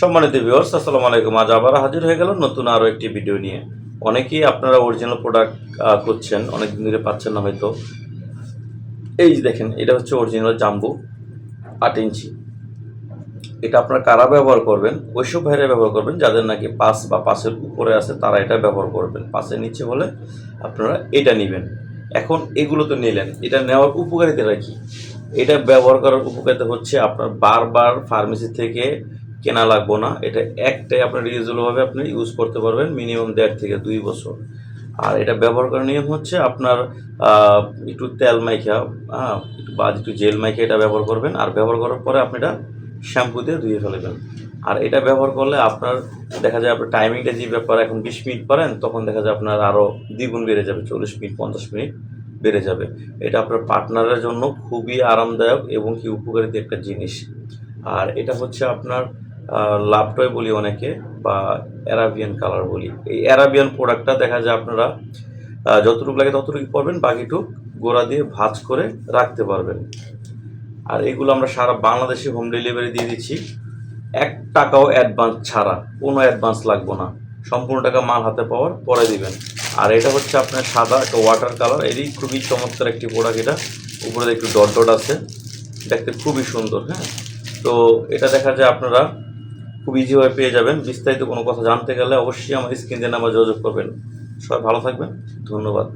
সম্মানিত ভিউয়ার্স, আসসালামু আলাইকুম। আজ আবার হাজির হয়ে গেল নতুন আরও একটি ভিডিও নিয়ে। অনেকেই আপনারা অরিজিনাল প্রোডাক্ট খুঁজছেন, অনেকদিন ধরে পাচ্ছেন না হয়তো। এই যে দেখেন, এটা হচ্ছে অরিজিনাল জাম্বু 8 ইঞ্চি। এটা আপনারা কারা ব্যবহার করবেন? ওইসব ভাইরা ব্যবহার করবেন যাদের নাকি 5 বা 5-এর উপরে আছে, তারা এটা ব্যবহার করবেন। 5-এর নিচে হলে আপনারা এটা নেবেন। এখন এগুলো তো নিলেন, এটা নেওয়ার উপকারিতাটা কি? এটা ব্যবহার করার উপকারিতা হচ্ছে আপনার বারবার ফার্মেসি থেকে কেনা লাগবো না। এটা একটাই আপনার রিউজেবলভাবে আপনি ইউজ করতে পারবেন মিনিমাম 1.5 থেকে 2 বছর। আর এটা ব্যবহার করার নিয়ম হচ্ছে আপনার একটু তেল মাইখা, একটু বা একটু জেল মাইখা এটা ব্যবহার করবেন। আর ব্যবহার করার পরে আপনি এটা শ্যাম্পু দিয়ে ধুয়ে ফেলবেন। আর এটা ব্যবহার করলে আপনার দেখা যায় আপনার টাইমিংটা যে ব্যাপার, এখন 20 মিনিট পারেন, তখন দেখা যায় আপনার আরও দ্বিগুণ বেড়ে যাবে, 40 মিনিট 50 মিনিট বেড়ে যাবে। এটা আপনার পার্টনারের জন্য খুবই আরামদায়ক এবং কি উপকারিত একটা জিনিস। আর এটা হচ্ছে আপনার লাভ টয় বলি অনেকে, বা অ্যারাবিয়ান কালার বলি। এই অ্যারাবিয়ান প্রোডাক্টটা দেখা যায় আপনারা যতটুকু লাগে ততটুকু পরবেন, বাকিটুক গোড়া দিয়ে ভাঁজ করে রাখতে পারবেন। আর এগুলো আমরা সারা বাংলাদেশে হোম ডেলিভারি দিয়ে দিচ্ছি, 1 টাকাও অ্যাডভান্স ছাড়া। কোনো অ্যাডভান্স লাগবে না, সম্পূর্ণ টাকা মাল হাতে পাওয়ার পরে দিবেন। আর এটা হচ্ছে আপনার সাদা একটা ওয়াটার কালার, এরই খুবই চমৎকার একটি প্রোডাক্ট। এটা উপরে একটু ডট ডট আছে, দেখতে খুবই সুন্দর। হ্যাঁ, তো এটা দেখা যায় আপনারা খুব ইজিভাবে পেয়ে যাবেন। বিস্তারিত কোনো কথা জানতে গেলে অবশ্যই আমার স্ক্রিন দিয়ে নাম্বার যোগাযোগ করবেন। সবাই ভালো থাকবেন, ধন্যবাদ।